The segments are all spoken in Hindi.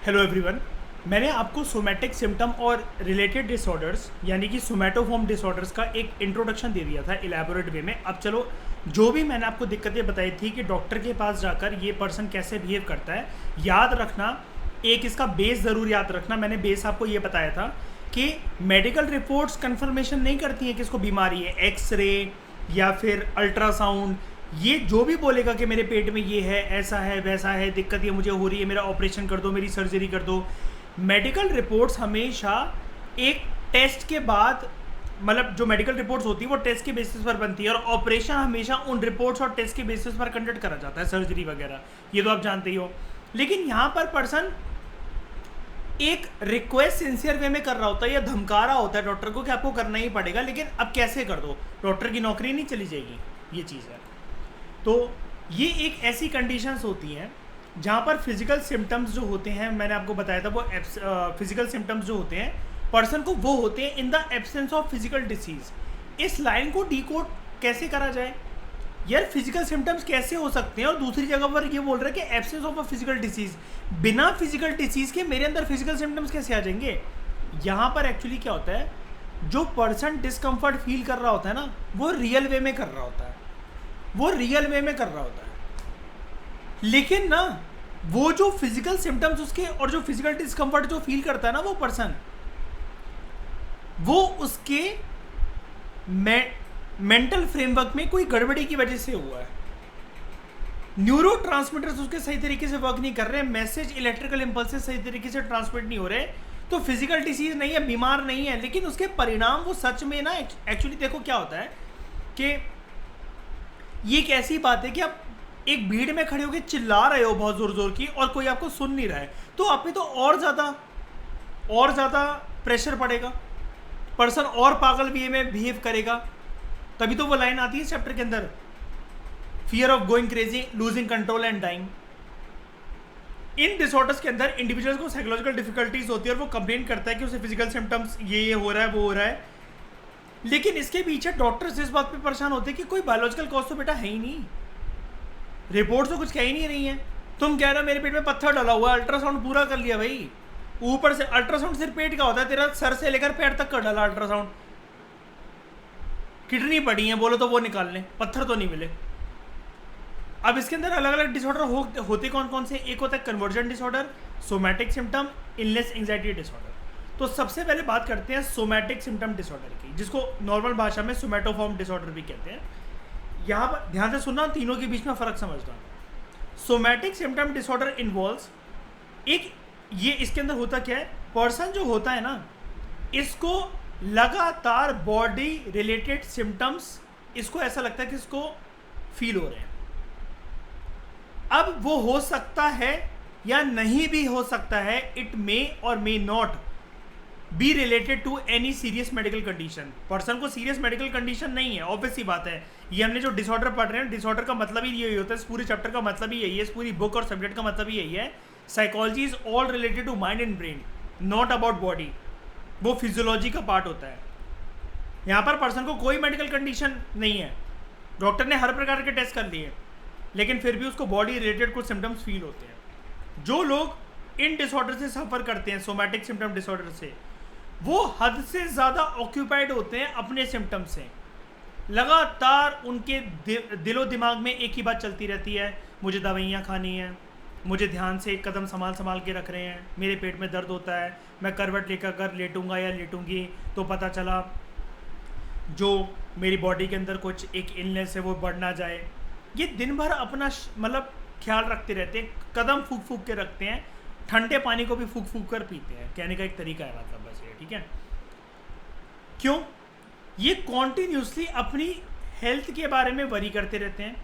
Hello everyone. मैंने आपको सोमैटिक सिम्टम और रिलेटेड डिसऑर्डर्स यानी कि सोमैटोफॉर्म डिसऑर्डर्स का एक इंट्रोडक्शन दे दिया था इलेबोरेट वे में। अब चलो, जो भी मैंने आपको दिक्कतें बताई थी कि डॉक्टर के पास जाकर ये पर्सन कैसे बिहेव करता है, याद रखना, एक इसका बेस ज़रूर याद रखना। मैंने बेस आपको ये बताया था कि मेडिकल रिपोर्ट्स कंफर्मेशन नहीं करती हैं कि इसको बीमारी है। एक्सरे या फिर अल्ट्रासाउंड, ये जो भी बोलेगा कि मेरे पेट में ये है, ऐसा है, वैसा है, दिक्कत ये मुझे हो रही है, मेरा ऑपरेशन कर दो, मेरी सर्जरी कर दो। मेडिकल रिपोर्ट्स हमेशा एक टेस्ट के बाद, मतलब जो मेडिकल रिपोर्ट्स होती है वो टेस्ट के बेसिस पर बनती है, और ऑपरेशन हमेशा उन रिपोर्ट्स और टेस्ट के बेसिस पर कंडक्ट करा जाता है, सर्जरी वगैरह, ये तो आप जानते ही हो। लेकिन यहाँ पर पर्सन एक रिक्वेस्ट सिंसियर वे में कर रहा होता है या धमका रहा होता है डॉक्टर को कि आपको करना ही पड़ेगा, लेकिन अब कैसे कर दो, डॉक्टर की नौकरी नहीं चली जाएगी, ये चीज़ है। तो ये एक ऐसी कंडीशंस होती हैं जहाँ पर फिजिकल सिम्टम्स जो होते हैं, मैंने आपको बताया था, वो फिजिकल सिम्टम्स जो होते हैं पर्सन को, वो होते हैं in the absence of physical disease. इस लाइन को डिकोड कैसे करा जाए यार, फिजिकल सिम्टम्स कैसे हो सकते हैं, और दूसरी जगह पर ये बोल रहा है कि absence of a physical disease, बिना फिजिकल डिसीज के मेरे अंदर फिजिकल सिम्टम्स कैसे आ जाएंगे। यहाँ पर एक्चुअली क्या होता है, जो पर्सन डिस्कम्फर्ट फील कर रहा होता है ना, वो रियल वे में कर रहा होता है, वो रियल वे में कर रहा होता है। लेकिन ना, वो जो फिजिकल सिम्टम्स उसके और जो फिजिकल डिस्कम्फर्ट जो फील करता है ना वो पर्सन, वो उसके मेंटल फ्रेमवर्क में कोई गड़बड़ी की वजह से हुआ है। न्यूरो ट्रांसमीटर्स उसके सही तरीके से वर्क नहीं कर रहे, मैसेज इलेक्ट्रिकल इम्पल्सेस सही तरीके से ट्रांसमिट नहीं हो रहे, तो फिजिकल डिसीज नहीं है, बीमार नहीं है, लेकिन उसके परिणाम वो सच में ना, एक्चुअली देखो क्या होता है कि ये एक ऐसी बात है कि आप एक भीड़ में खड़े होकर चिल्ला रहे हो बहुत जोर जोर की और कोई आपको सुन नहीं रहा है, तो आप पे तो और ज़्यादा प्रेशर पड़ेगा, पर्सन और पागल वे में बिहेव करेगा। तभी तो वो लाइन आती है चैप्टर के अंदर, fear of going crazy, losing control and dying. इन डिसऑर्डर्स के अंदर इंडिविजुअल्स को साइकोलॉजिकल डिफिकल्टीज होती है और वो कंप्लेन करता है कि उसे फिजिकल सिम्टम्स ये हो रहा है, वो हो रहा है, लेकिन इसके पीछे डॉक्टर्स इस बात पे परेशान होते हैं कि कोई बायोलॉजिकल कॉज तो बेटा है ही नहीं, रिपोर्ट तो कुछ कह ही नहीं रही है। तुम कह रहे हो मेरे पेट में पत्थर डाला हुआ है, अल्ट्रासाउंड पूरा कर लिया भाई, ऊपर से अल्ट्रासाउंड सिर्फ पेट का होता है, तेरा सर से लेकर पैर तक कर डाला अल्ट्रासाउंड, किडनी पड़ी है बोलो तो वो निकाल लें, पत्थर तो नहीं मिले। अब इसके अंदर अलग अलग डिसऑर्डर होते कौन कौन से, एक होता है conversion disorder, somatic symptom, illness anxiety disorder. तो सबसे पहले बात करते हैं सोमैटिक सिम्टम डिसऑर्डर की, जिसको नॉर्मल भाषा में सोमैटोफॉर्म डिसऑर्डर भी कहते हैं। यहाँ पर ध्यान से सुनना, तीनों के बीच में फ़र्क समझना। सोमैटिक सिम्टम डिसऑर्डर इन्वॉल्व्स एक, ये इसके अंदर होता क्या है, पर्सन जो होता है ना, इसको लगातार बॉडी रिलेटेड सिम्टम्स, इसको ऐसा लगता है कि इसको फील हो रहे हैं। अब वो हो सकता है या नहीं भी हो सकता है, इट मे और may not be related to any serious medical condition. Person को सीरियस मेडिकल कंडीशन नहीं है, ऑब्वियस सी बात है। ये हमने जो डिसऑर्डर पढ़ रहे हैं, डिसऑर्डर का मतलब ही यही होता है, इस पूरे चैप्टर का मतलब ही यही है, इस पूरी बुक और सब्जेक्ट का मतलब ही यही है। Psychology is all related to mind and brain, not about body, वो फिजियोलॉजी का पार्ट होता है। यहाँ पर पर्सन को कोई मेडिकल कंडीशन नहीं है, डॉक्टर ने हर प्रकार के टेस्ट कर लिए, लेकिन फिर भी उसको बॉडी रिलेटेड कुछ सिम्टम्स फील होते हैं। जो लोग इन डिसऑर्डर से सफ़र करते हैं, सोमैटिक सिम्टम डिसऑर्डर से, वो हद से ज़्यादा ऑक्यूपाइड होते हैं अपने सिम्टम से। लगातार उनके दिलो दिमाग में एक ही बात चलती रहती है, मुझे दवाइयाँ खानी है, मुझे ध्यान से एक कदम संभाल के रख रहे हैं, मेरे पेट में दर्द होता है, मैं करवट लेकर कर लेटूंगा या लेटूंगी तो पता चला जो मेरी बॉडी के अंदर कुछ एक इलनेस है वो बढ़ ना जाए। ये दिन भर अपना मतलब ख्याल रखते रहते हैं, कदम फूक फूक के रखते हैं, ठंडे पानी को भी फूक फूक कर पीते हैं, कहने का एक तरीका है मतलब बस ये, ठीक है। क्यों? ये कॉन्टिन्यूसली अपनी हेल्थ के बारे में वरी करते रहते हैं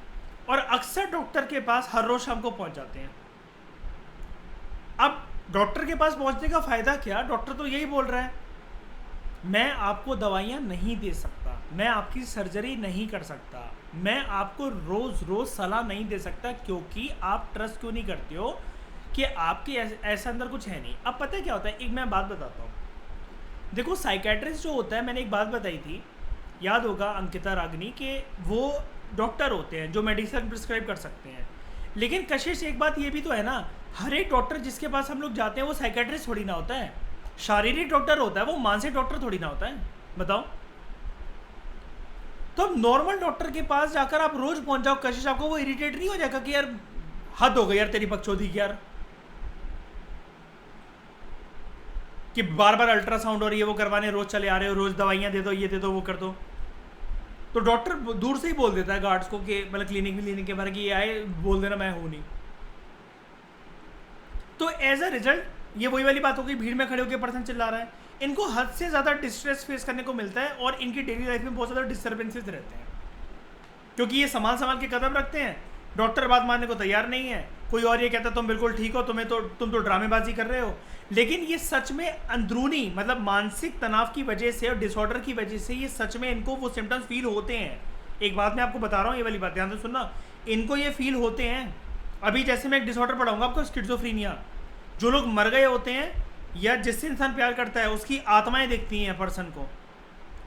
और अक्सर डॉक्टर के पास हर रोज शाम को पहुंच जाते हैं। अब डॉक्टर के पास पहुंचने का फ़ायदा क्या? डॉक्टर तो यही बोल रहा है, मैं आपको दवाइयाँ नहीं दे सकता, मैं आपकी सर्जरी नहीं कर सकता, मैं आपको रोज़ रोज़ सलाह नहीं दे सकता, क्योंकि आप ट्रस्ट क्यों नहीं करते हो कि आपके ऐसा अंदर कुछ है नहीं। अब पता है क्या होता है, एक मैं बात बताता हूँ। देखो, साइकेट्रिस्ट जो होता है, मैंने एक बात बताई थी, याद होगा अंकिता रागनी, के वो डॉक्टर होते हैं जो मेडिसिन प्रिस्क्राइब कर सकते हैं, लेकिन कशिश एक बात ये भी तो है ना हर एक डॉक्टर जिसके पास हम लोग जाते हैं वो साइकेट्रिस्ट थोड़ी ना होता है, शारीरिक डॉक्टर होता है, वो मानसिक डॉक्टर थोड़ी ना होता है, बताओ। तो अब नॉर्मल डॉक्टर के पास जाकर आप रोज पहुंच जाओ कशिश, आपको वो इरिटेट नहीं हो जाएगा कि यार हद हो गई यार तेरी बकचोदी की यार, कि बार बार अल्ट्रासाउंड और ये वो करवाने रोज चले आ रहे हो, रोज दवाइयां दे दो, ये दे दो, वो कर दो। तो डॉक्टर दूर से ही बोल देता है गार्ड्स को कि मतलब क्लिनिक में लेने के बारे कि ये आए बोल देना मैं हूं नहीं। तो एज अ रिजल्ट ये वही वाली बात हो गई, भीड़ में खड़े होकर पर्सन चिल्ला रहा है, इनको हद से ज़्यादा डिस्ट्रेस फेस करने को मिलता है और इनकी डेली लाइफ में बहुत ज़्यादा डिस्टर्बेंसेस रहते हैं, क्योंकि ये संभाल के कदम रखते हैं, डॉक्टर बात मानने को तैयार नहीं है, कोई और ये कहता है तुम बिल्कुल ठीक हो, तुम तो ड्रामेबाजी कर रहे हो। लेकिन ये सच में अंदरूनी मतलब मानसिक तनाव की वजह से और डिसऑर्डर की वजह से ये सच में इनको वो सिम्टम्स फील होते हैं। एक बात मैं आपको बता रहा हूँ, ये वाली बात ध्यान से सुनना, इनको ये फील होते हैं। अभी जैसे मैं एक डिसऑर्डर पढ़ाऊंगा आपको, स्किज़ोफ्रेनिया, जो लोग मर गए होते हैं या जिससे इंसान प्यार करता है उसकी आत्माएं देखती हैं पर्सन को,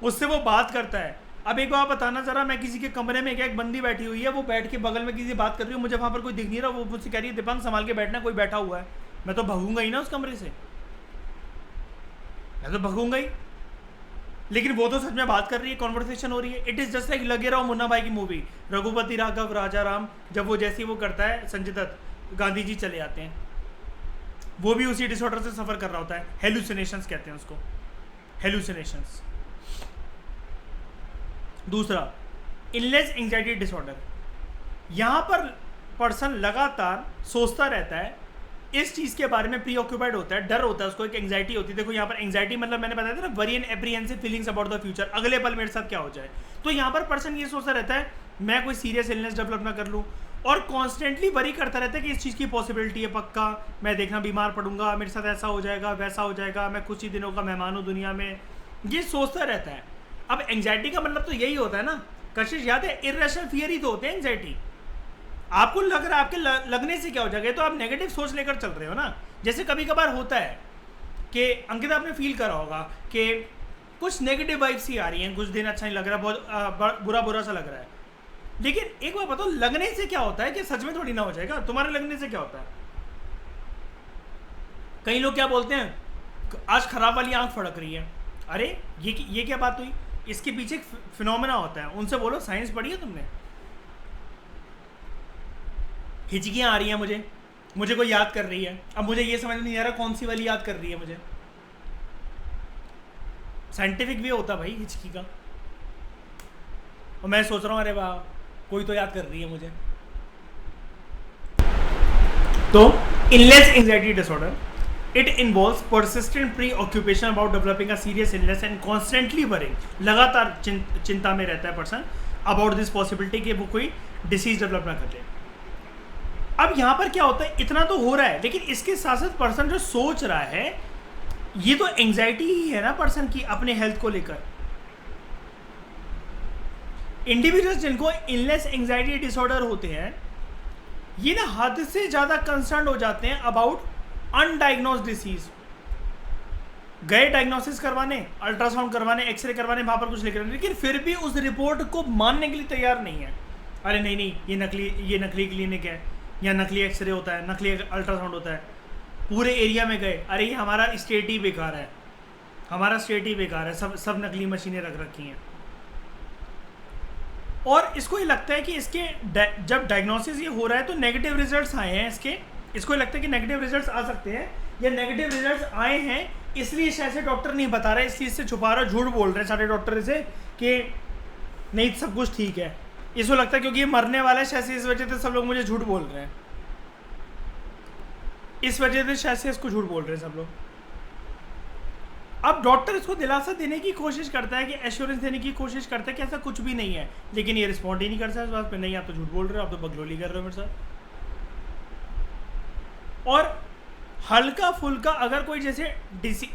उससे वो बात करता है। अब एक बार बताना जरा, मैं किसी के कमरे में एक बंदी बैठी हुई है, वो बैठ के बगल में किसी बात कर रही हूँ, मुझे वहाँ पर कोई दिख नहीं रहा, वो मुझसे कह रही है दीपांग संभाल के बैठना, कोई बैठा हुआ है, मैं तो भगूंगा ही ना उस कमरे से, मैं तो भगूंगा ही। लेकिन वो तो सच में बात कर रही है, कॉन्वर्सेशन हो रही है। इट इज जस्ट लाइक लगे रहो मुन्ना भाई की मूवी रघुपति राघव राजा राम, जब वो जैसी वो करता है संजय दत्त, गांधी जी चले आते हैं, वो भी उसी डिसऑर्डर से सफर कर रहा होता है, हेलुसिनेशंस कहते हैं उसको, हेलुसिनेशंस। दूसरा, इलनेस एंजाइटी डिसऑर्डर, यहां पर पर्सन लगातार सोचता रहता है, इस चीज़ के बारे में प्री ऑक्यूपाइड होता है, डर होता है उसको, एक एंजाइटी होती है। देखो यहाँ पर एंजाइटी मतलब मैंने बताया था ना, worry and apprehensive feelings about the future, अगले पल मेरे साथ क्या हो जाए। तो यहाँ पर पर्सन ये सोचता रहता है मैं कोई सीरियस इलनेस डेवलप ना कर लूँ, और कॉन्स्टेंटली वरी करता रहता है कि इस चीज़ की पॉसिबिलिटी है, पक्का मैं देखना बीमार पड़ूंगा, मेरे साथ ऐसा हो जाएगा, वैसा हो जाएगा, मैं कुछ ही दिनों का मेहमान हूँ दुनिया में, ये सोचता रहता है। अब एंजाइटी का मतलब तो यही होता है ना कशिश, याद है, इरेशनल फियर ही तो होते हैं एंजाइटी। आपको लग रहा है आपके लगने से क्या हो जाएगा, तो आप नेगेटिव सोच लेकर चल रहे हो ना। जैसे कभी कभार होता है कि अंकित आपने फील करा होगा कि कुछ नेगेटिव वाइब्स ही आ रही हैं, कुछ दिन अच्छा नहीं लग रहा, बहुत बुरा सा लग रहा है। लेकिन एक बार बताओ, लगने से क्या होता है कि सच में थोड़ी ना हो जाएगा, तुम्हारे लगने से क्या होता है। कई लोग क्या बोलते हैं, आज खराब वाली आंख फड़क रही है, अरे ये क्या बात हुई, इसके पीछे एक फिनोमेना होता है, उनसे बोलो साइंस पढ़ी है तुमने। हिचकियाँ आ रही हैं मुझे कोई याद कर रही है, अब मुझे ये समझ नहीं आ रहा कौन सी वाली याद कर रही है मुझे। साइंटिफिक वे होता भाई हिचकी का, और मैं सोच रहा हूँ अरे वाह कोई तो याद कर रही है मुझे। तो illness anxiety disorder, it involves persistent pre occupation about developing a serious illness and constantly worrying, लगातार चिंता में रहता है पर्सन अबाउट दिस पॉसिबिलिटी कि वो कोई डिसीज डेवलप ना कर ले। अब यहाँ पर क्या होता है, इतना तो हो रहा है, लेकिन इसके साथ साथ पर्सन जो सोच रहा है, ये तो एंजाइटी ही है ना पर्सन की अपने हेल्थ को लेकर। इंडिविजुअल्स जिनको इलनेस एंजाइटी डिसऑर्डर होते हैं, ये ना हद से ज़्यादा कंसर्न हो जाते हैं अबाउट अनडायग्नोस्ड डिसीज। गए डायग्नोसिस करवाने, अल्ट्रासाउंड करवाने, एक्सरे करवाने, वहाँ पर कुछ लिख रहे हैं, लेकिन फिर भी उस रिपोर्ट को मानने के लिए तैयार नहीं है। अरे नहीं ये नकली क्लिनिक है, या नकली एक्सरे होता है, नकली अल्ट्रासाउंड होता है। पूरे एरिया में गए, अरे ये हमारा स्टेट ही बेकार है, हमारा स्टेट ही बेकार है, सब नकली मशीनें रख रखी हैं। और इसको ये लगता है कि इसके जब डायग्नोसिस ये हो रहा है तो नेगेटिव रिजल्ट्स आए हैं इसको ये लगता है कि नेगेटिव रिजल्ट्स आ सकते हैं, या नेगेटिव रिजल्ट्स आए हैं इसलिए शायद से डॉक्टर नहीं बता रहा है, इसलिए इससे छुपा रहा, झूठ बोल रहे हैं सारे डॉक्टर इसे कि नहीं सब कुछ ठीक है। इसको लगता है क्योंकि ये मरने वाला है शायद से, इस वजह से सब लोग मुझे झूठ बोल रहे हैं, इस वजह से शायद से इसको झूठ बोल रहे हैं सब लोग। अब डॉक्टर इसको दिलासा देने की कोशिश करता है, कि एश्योरेंस देने की कोशिश करता है कि ऐसा कुछ भी नहीं है, लेकिन ये रिस्पॉन्ड ही नहीं करता इस बात पे, नहीं आप तो झूठ बोल रहे हो, आप तो बगलोली कर रहे हो मेरे साथ। और हल्का फुल्का अगर कोई जैसे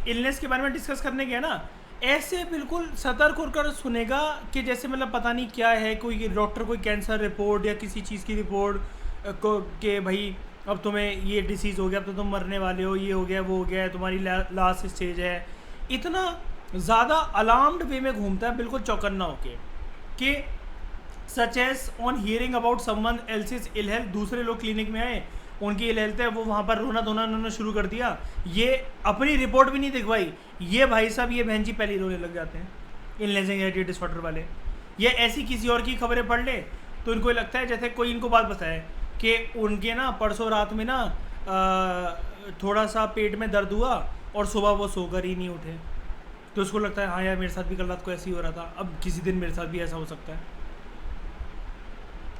इलनेस के बारे में डिस्कस करने गया ना, ऐसे बिल्कुल सतर्क होकर सुनेगा कि जैसे मतलब पता नहीं क्या है, कोई डॉक्टर कोई कैंसर रिपोर्ट या किसी चीज़ की रिपोर्ट को कि भाई अब तुम्हें ये डिसीज़ हो गया, अब तो तुम मरने वाले हो, ये हो गया वो हो गया, तुम्हारी लास्ट स्टेज है। इतना ज़्यादा अलार्म्ड वे में घूमता है, बिल्कुल चौकन्ना होके कि such as on hearing about someone else's ill health, दूसरे लोग क्लिनिक में आए उनकी हेल्थ है, वो वहाँ पर रोना धोना उन्होंने शुरू कर दिया, ये अपनी रिपोर्ट भी नहीं दिखवाई, ये भाई साहब ये बहन जी पहले ही रोने लग जाते हैं इलनेस एंग्जाइटी डिसऑर्डर वाले। ये ऐसी किसी और की खबरें पढ़ ले तो इनको लगता है जैसे कोई इनको बात बताए कि उनके ना परसों रात में ना थोड़ा सा पेट में दर्द हुआ और सुबह वो सोकर ही नहीं उठे, तो उसको लगता है हाँ यार मेरे साथ भी कल रात को ऐसे ही हो रहा था, अब किसी दिन मेरे साथ भी ऐसा हो सकता है।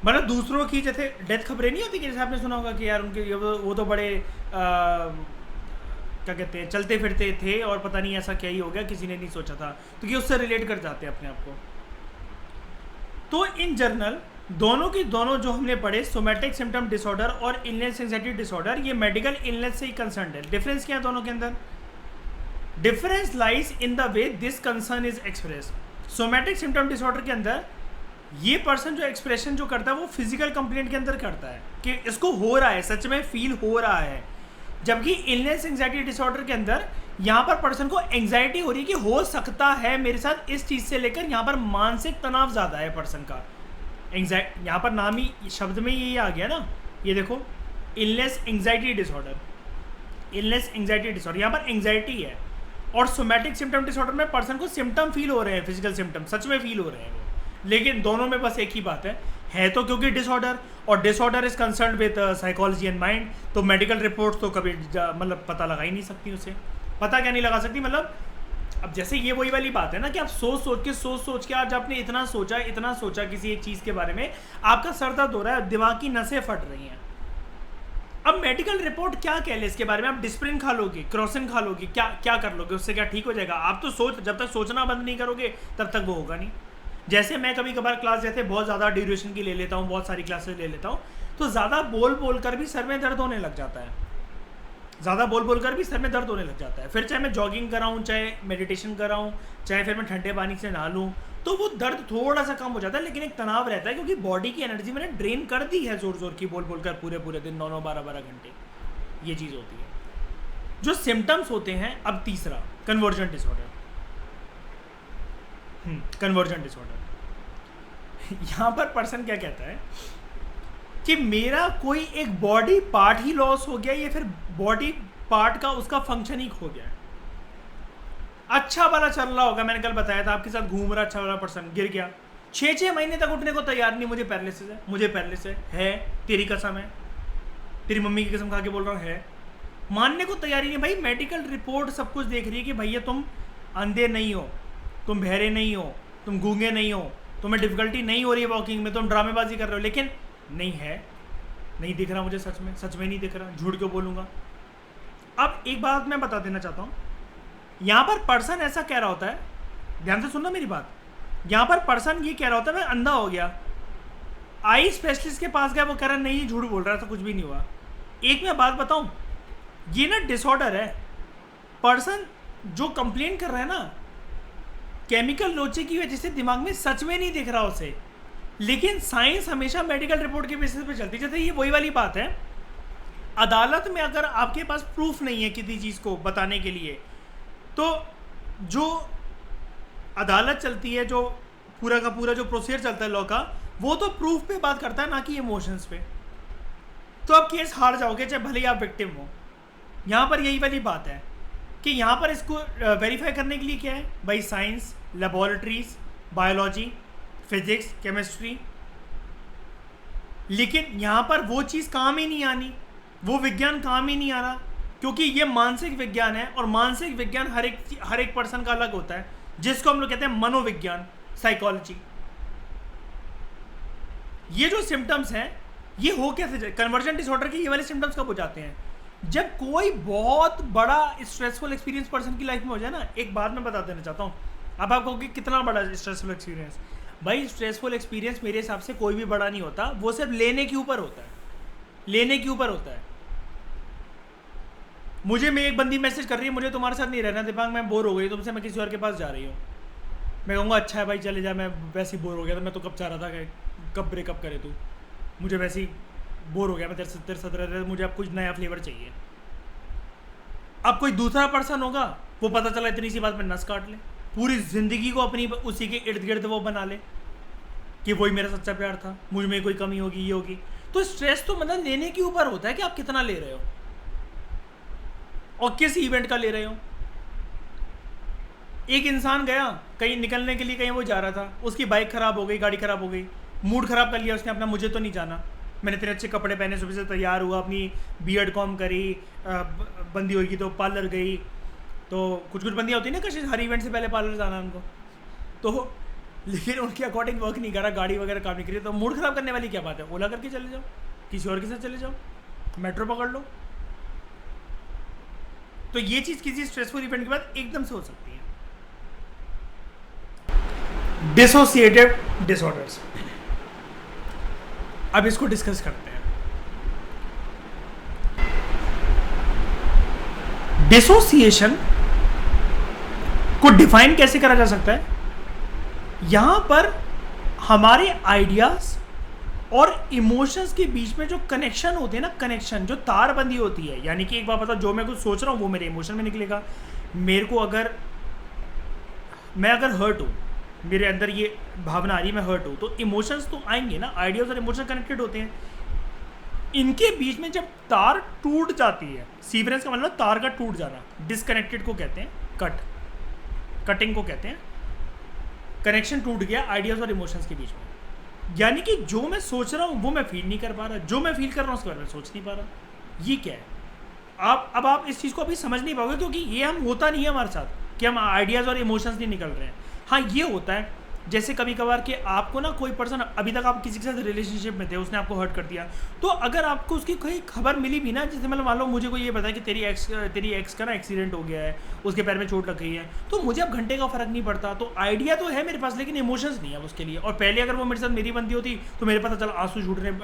मतलब दूसरों की जैसे डेथ खबरें नहीं होती कि जैसे आपने सुना होगा कि यार उनके वो तो बड़े क्या कहते हैं चलते फिरते थे और पता नहीं ऐसा क्या ही हो गया, किसी ने नहीं सोचा था, तो कि उससे रिलेट कर जाते हैं अपने आप को। तो इन जनरल दोनों की दोनों जो हमने पढ़े सोमैटिक सिम्टम डिसऑर्डर और इलनेस एंग्जाइटी डिसऑर्डर, ये मेडिकल इलनेस से ही कंसर्न है। डिफरेंस क्या है दोनों के अंदर? Difference lies in the way this concern is express. Somatic symptom disorder के अंदर ये पर्सन जो एक्सप्रेशन जो करता है वो फिजिकल कंप्लेंट के अंदर करता है कि इसको हो रहा है, सच में फील हो रहा है, जबकि इलनेस एंग्जाइटी डिसऑर्डर के अंदर यहाँ पर पर्सन को एंग्जाइटी हो रही है कि हो सकता है मेरे साथ इस चीज़ से लेकर यहाँ पर मानसिक तनाव ज़्यादा है पर्सन का। एंग्जाइटी यहाँ पर नाम ही शब्द में यही आ गया ना, ये देखो illness anxiety disorder, illness anxiety disorder, यहाँ पर एंग्जाइटी है। और सोमैटिक सिम्टम डिसऑर्डर में पर्सन को सिम्टम फील हो रहे हैं, फिजिकल सिम्टम सच में फील हो रहे हैं वो, लेकिन दोनों में बस एक ही बात है तो क्योंकि डिसऑर्डर, और disorder is concern with psychology and mind, तो मेडिकल रिपोर्ट्स तो कभी मतलब पता लगा ही नहीं सकती उसे, पता क्या नहीं लगा सकती। मतलब अब जैसे ये वही वाली बात है ना कि आप सोच के आज आपने इतना सोचा किसी एक चीज़ के बारे में, आपका सर दर्द हो रहा है, दिमाग की नसें फट रही हैं। अब मेडिकल रिपोर्ट क्या कह ले इसके बारे में? आप डिस्प्रिन खा लोगे, क्रोसिन खा लोगे, क्या कर लोगे, उससे क्या ठीक हो जाएगा? आप तो जब तक सोचना बंद नहीं करोगे तब तक वो होगा नहीं। जैसे मैं कभी कभार क्लास जैसे बहुत ज़्यादा ड्यूरेशन की ले लेता हूँ, बहुत सारी क्लासेस ले लेता हूँ, तो ज़्यादा बोल कर भी सर में दर्द होने लग जाता है, फिर चाहे मैं जॉगिंग कराऊँ, चाहे मेडिटेशन कराऊँ, चाहे फिर मैं ठंडे पानी से नहा लूँ, तो वो दर्द थोड़ा सा कम हो जाता है, लेकिन एक तनाव रहता है क्योंकि बॉडी की एनर्जी मैंने ड्रेन कर दी है जोर की बोल कर पूरे दिन 9 12 घंटे, ये चीज़ होती है। जो सिम्टम्स होते हैं, अब तीसरा कन्वर्जन डिसऑर्डर। कन्वर्जन डिसऑर्डर, यहाँ पर पर्सन क्या कहता है कि मेरा कोई एक बॉडी पार्ट ही लॉस हो गया, या फिर बॉडी पार्ट का उसका फंक्शन ही खो गया। अच्छा वाला चल रहा होगा, मैंने कल बताया था आपके साथ घूम रहा अच्छा वाला पर्सन गिर गया, 6 महीने तक उठने को तैयार नहीं, मुझे पैरालिसिस है, तेरी कसम है, तेरी मम्मी की कसम खा के बोल रहा हूँ, है, मानने को तैयारी नहीं। भाई मेडिकल रिपोर्ट सब कुछ देख रही है कि भैया तुम अंधे नहीं हो, तुम बहरे नहीं हो, तुम गूंगे नहीं हो, तुम्हें डिफिकल्टी नहीं हो रही है वॉकिंग में, तुम ड्रामेबाजी कर रहे हो, लेकिन नहीं दिख रहा मुझे, सच में नहीं दिख रहा, झूठ क्यों बोलूँगा। अब एक बात मैं बता देना चाहता हूँ, यहाँ पर पर्सन ऐसा कह रहा होता है, ध्यान से सुनना मेरी बात, यहाँ पर पर्सन ये कह रहा होता है मैं अंधा हो गया, आई स्पेशलिस्ट के पास गया, वो कह रहा नहीं झूठ बोल रहा था, कुछ भी नहीं हुआ। एक मैं बात बताऊँ, ये ना डिसऑर्डर है। पर्सन जो कंप्लेन कर रहा है ना, केमिकल लोचे की वजह से दिमाग में सच में नहीं दिख रहा उसे, लेकिन साइंस हमेशा मेडिकल रिपोर्ट के बेसिस पे चलती है। जैसे ये वही वाली बात है, अदालत में अगर आपके पास प्रूफ नहीं है किसी चीज़ को बताने के लिए, तो जो अदालत चलती है, जो पूरा का पूरा जो प्रोसीजर चलता है लॉ का, वो तो प्रूफ पे बात करता है, ना कि इमोशंस पे। तो आप केस हार जाओगे चाहे भले ही आप विक्टिम हो। यहाँ पर यही वाली बात है कि यहाँ पर इसको वेरीफाई करने के लिए क्या है भाई, science, laboratories, biology, physics, chemistry, लेकिन यहाँ पर वो चीज़ काम ही नहीं आनी, वो विज्ञान काम ही नहीं आ रहा, क्योंकि ये मानसिक विज्ञान है, और मानसिक विज्ञान हर एक पर्सन का अलग होता है, जिसको हम लोग कहते हैं मनोविज्ञान, साइकोलॉजी। ये जो सिम्टम्स हैं ये हो कैसे, कन्वर्जन डिसऑर्डर के ये वाले सिम्टम्स कब हो जाते हैं? जब कोई बहुत बड़ा स्ट्रेसफुल एक्सपीरियंस पर्सन की लाइफ में हो जाए ना। एक बात मैं बता देना चाहता हूँ, अब आप कहोगे कितना बड़ा स्ट्रेसफुल एक्सपीरियंस? भाई स्ट्रेसफुल एक्सपीरियंस मेरे हिसाब से कोई भी बड़ा नहीं होता, वो सिर्फ लेने के ऊपर होता है, मुझे में एक बंदी मैसेज कर रही है, मुझे तुम्हारे साथ नहीं रहना दिमाग, मैं बोर हो गई तुमसे, मैं किसी और के पास जा रही हूँ। मैं कहूँगा अच्छा है भाई चले जा, मैं वैसे ही बोर हो गया था, मैं तो कब चाह रहा था कि कब ब्रेकअप करे तू, मुझे वैसे ही बोर हो गया, मैं तेरे साथ रह, मुझे अब कुछ नया फ्लेवर चाहिए। अब कोई दूसरा पर्सन होगा, वो पता चला इतनी सी बात में नस काट ले, पूरी ज़िंदगी को अपनी उसी के इर्द गिर्द वो बना ले कि वही मेरा सच्चा प्यार था, मुझ में कोई कमी होगी, ये होगी। तो स्ट्रेस तो मतलब लेने के ऊपर होता है कि आप कितना ले रहे हो और किस इवेंट का ले रहे हो। एक इंसान गया कहीं निकलने के लिए, कहीं वो जा रहा था, उसकी बाइक खराब हो गई, गाड़ी खराब हो गई, मूड खराब कर लिया उसने अपना, मुझे तो नहीं जाना, मैंने इतने अच्छे कपड़े पहने, सुबह से तैयार हुआ, अपनी बीएड कॉम करी, बंदी होगी तो पार्लर गई, तो कुछ बंदियाँ होती है ना कहीं हर इवेंट से पहले पार्लर जाना उनको, तो लेकिन उनके अकॉर्डिंग वर्क नहीं करा, गाड़ी वगैरह काम नहीं करी, तो मूड खराब करने वाली क्या बात है, ओला करके चले जाओ, किसी और के साथ चले जाओ, मेट्रो पकड़ लो। तो ये चीज़ किसी स्ट्रेसफुल इवेंट के बाद एकदम से हो सकती है। डिसोसिएटिव डिसऑर्डर्स, अब इसको डिस्कस करते हैं। डिसोसिएशन को डिफाइन कैसे करा जा सकता है? यहां पर हमारे आइडियाज और इमोशंस के बीच में जो कनेक्शन होते हैं ना, कनेक्शन जो तारबंदी होती है, यानी कि एक बार बताओ, जो मैं कुछ सोच रहा हूं वो मेरे इमोशन में निकलेगा। मेरे को अगर मैं हर्ट हूं, मेरे अंदर ये भावना आ रही है मैं हर्ट हूं, तो इमोशंस तो आएंगे ना, आइडियाज और इमोशन कनेक्टेड होते हैं। इनके बीच में जब तार टूट जाती है, सीवरेंस का मतलब तार का टूट जाना, डिसकनेक्टेड को कहते हैं, कटिंग को कहते हैं। कनेक्शन टूट गया आइडियाज और इमोशंस के बीच में, यानी कि जो मैं सोच रहा हूं वो मैं फील नहीं कर पा रहा, जो मैं फील कर रहा हूं उसके बारे में सोच नहीं पा रहा। ये क्या है? आप इस चीज़ को अभी समझ नहीं पाओगे, क्योंकि ये हम होता नहीं है हमारे साथ कि हम आइडियाज़ और इमोशंस नहीं निकल रहे हैं। हाँ, ये होता है जैसे कभी कभार कि आपको ना कोई पर्सन, अभी तक आप किसी के साथ रिलेशनशिप में थे, उसने आपको हर्ट कर दिया, तो अगर आपको उसकी कोई खबर मिली भी ना, जैसे मतलब मान लो मुझे कोई ये बताया कि तेरी एक्स का ना एक्सीडेंट हो गया है, उसके पैर में चोट लग गई है, तो मुझे अब घंटे का फर्क नहीं पड़ता, तो आइडिया तो है मेरे पास लेकिन इमोशंस नहीं है उसके लिए। और पहले अगर वो मेरे साथ मेरी बनती होती तो मेरे पता चला आंसू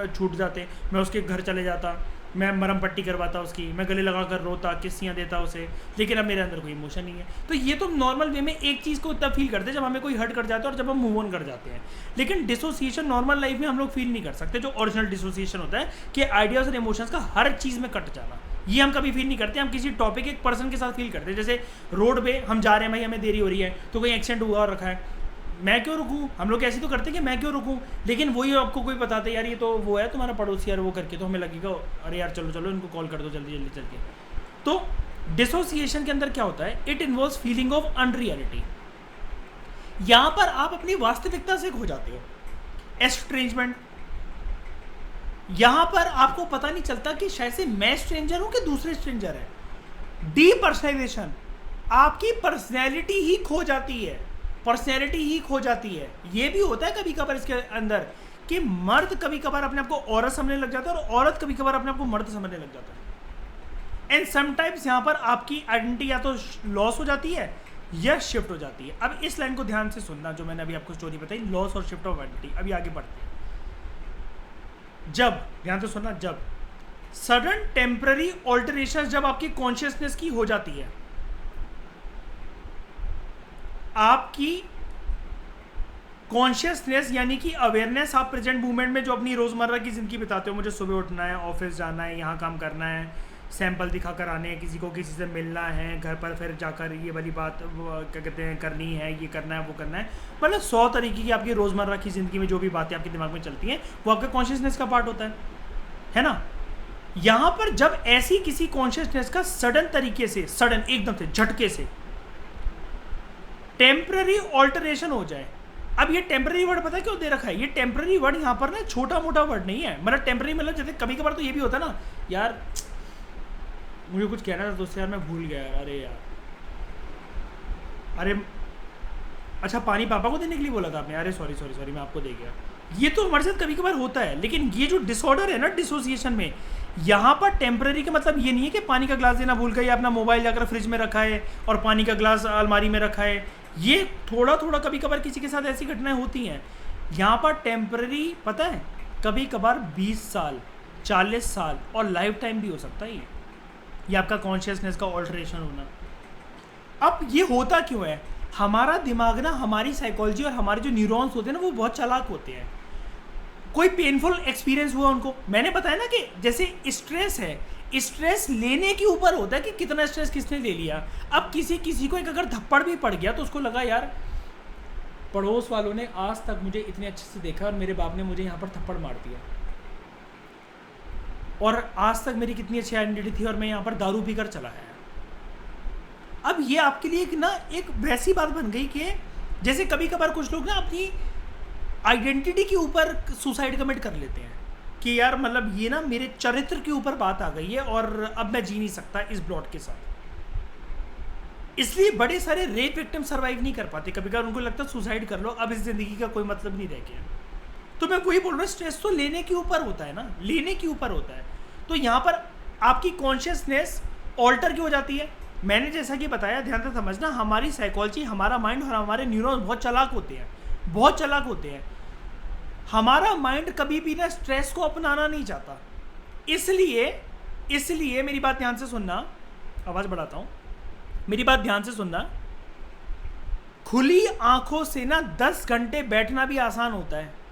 छूट जाते, मैं उसके घर चले जाता, मैं मरम पट्टी करवाता उसकी, मैं गले लगा कर रोता, किस्सियाँ देता उसे, लेकिन अब मेरे अंदर कोई इमोशन नहीं है। तो ये तो नॉर्मल वे में एक चीज़ को तब फील करते हैं जब हमें कोई हर्ट कर जाता है और जब हम मूव ऑन कर जाते हैं। लेकिन डिसोसिएशन नॉर्मल लाइफ में हम लोग फील नहीं कर सकते, जो ओरिजिनल डिसोसिएशन होता है कि आइडियाज़ और इमोशंस का हर चीज़ में कट जाना, ये हम कभी फील नहीं करते। हम किसी टॉपिक एक पर्सन के साथ फील करते हैं, जैसे रोड पे हम जा रहे हैं, भाई हमें देरी हो रही है, तो कोई एक्सीडेंट हुआ और रखा है, मैं क्यों रुकूँ? हम लोग ऐसे तो करते हैं कि मैं क्यों रुकूँ, लेकिन वही आपको कोई बताते यार ये तो वो है तुम्हारा पड़ोसी यार, वो करके तो हमें लगेगा अरे यार चलो चलो इनको कॉल कर दो जल्दी जल्दी चल के। तो डिसोसिएशन के अंदर क्या होता है? It involves feeling of unreality. यहाँ पर आप अपनी वास्तविकता से खो जाते हो। एस्ट्रेंजमेंट, यहाँ पर आपको पता नहीं चलता कि शायद से मैं स्ट्रेंजर हूँ कि दूसरे स्ट्रेंजर है। डीपर्सनलाइजेशन, आपकी पर्सनैलिटी ही खो जाती है, पर्सनैलिटी ही खो जाती है। ये भी होता है कभी कभार इसके अंदर कि मर्द कभी कभार अपने आप को औरत समझने लग जाता है और औरत कभी कभार अपने आप को मर्द समझने लग जाता है। एंड समटाइम्स यहाँ पर आपकी आइडेंटिटी या तो लॉस हो जाती है या शिफ्ट हो जाती है। अब इस लाइन को ध्यान से सुनना जो मैंने अभी आपको स्टोरी बताई, लॉस और शिफ्ट ऑफ आइडेंटिटी। अभी आगे बढ़ते हैं। जब, ध्यान से सुनना, जब सडन टेम्पररी ऑल्टरेशन जब आपकी कॉन्शियसनेस की हो जाती है, आपकी कॉन्शियसनेस यानी कि अवेयरनेस, आप प्रेजेंट मूवमेंट में जो अपनी रोजमर्रा की जिंदगी बिताते हो, मुझे सुबह उठना है, ऑफिस जाना है, यहाँ काम करना है, सैंपल दिखा कर आने हैं, किसी को किसी से मिलना है, घर पर फिर जाकर ये वाली बात क्या कहते हैं करनी है, ये करना है, वो करना है, मतलब 100 तरीके की आपकी रोजमर्रा की जिंदगी में जो भी बातें आपके दिमाग में चलती हैं वो आपके कॉन्शियसनेस का पार्ट होता है ना। यहाँ पर जब ऐसी किसी कॉन्शियसनेस का सडन तरीके से, सडन एकदम से झटके से टेम्पररी ऑल्टरेशन हो जाए। अब ये टेम्पररी वर्ड पता है क्यों दे रखा है? ये टेम्पररी वर्ड यहाँ पर ना छोटा मोटा वर्ड नहीं है, मतलब टेम्पररी मतलब जैसे कभी कभार तो ये भी होता है ना, यार मुझे कुछ कहना था दोस्त यार मैं भूल गया यार, अरे यार, अरे अच्छा पानी पापा को देने के लिए बोला था आपने, अरे सॉरी सॉरी सॉरी मैं आपको दे गया। ये तो हमारे साथ कभी कभार होता है, लेकिन ये जो डिसऑर्डर है ना डिसोसिएशन में, यहाँ पर टेम्पररी का मतलब ये नहीं है कि पानी का ग्लास देना भूल गए या अपना मोबाइल जाकर फ्रिज में रखा है और पानी का ग्लास अलमारी में रखा है। ये थोड़ा थोड़ा कभी कभार किसी के साथ ऐसी घटनाएं होती हैं। यहाँ पर टेम्पररी पता है कभी कभार 20 साल 40 साल और लाइफ टाइम भी हो सकता है ये आपका कॉन्शियसनेस का ऑल्टरेशन होना। अब ये होता क्यों है? हमारा दिमाग ना, हमारी साइकोलॉजी और हमारे जो न्यूरॉन्स होते हैं ना वो बहुत चालाक होते हैं। कोई पेनफुल एक्सपीरियंस हुआ उनको, मैंने बताया ना कि जैसे स्ट्रेस है, स्ट्रेस लेने के ऊपर होता है कि कितना स्ट्रेस किसने ले लिया। अब किसी को एक अगर थप्पड़ भी पड़ गया तो उसको लगा यार पड़ोस वालों ने आज तक मुझे इतने अच्छे से देखा और मेरे बाप ने मुझे यहाँ पर थप्पड़ मार दिया। और आज तक मेरी कितनी अच्छी आइडेंटिटी थी और मैं यहाँ पर दारू पीकर चला आया। अब ये आपके लिए एक वैसी बात बन गई कि जैसे कभी कभार कुछ लोग ना अपनी आइडेंटिटी के ऊपर सुसाइड कमिट कर लेते हैं कि यार मतलब ये ना मेरे चरित्र के ऊपर बात आ गई है और अब मैं जी नहीं सकता इस ब्लॉट के साथ। इसलिए बड़े सारे रेप विक्टिम सर्वाइव नहीं कर पाते, कभी कभार उनको लगता है सुसाइड कर लो, अब इस जिंदगी का कोई मतलब नहीं रह गया। तो मैं वही बोल रहा हूँ, स्ट्रेस तो लेने के ऊपर होता है ना, लेने के ऊपर होता है। तो यहाँ पर आपकी कॉन्शियसनेस ऑल्टर क्यों हो जाती है? मैंने जैसा कि बताया, ध्यान से समझना, हमारी साइकोलॉजी, हमारा माइंड और हमारे न्यूरॉन्स बहुत चालाक होते हैं, बहुत चालाक होते हैं। हमारा माइंड कभी भी ना स्ट्रेस को अपनाना नहीं चाहता। इसलिए मेरी बात ध्यान से सुनना, आवाज़ बढ़ाता हूँ, मेरी बात ध्यान से सुनना। खुली आंखों से ना 10 घंटे बैठना भी आसान होता है,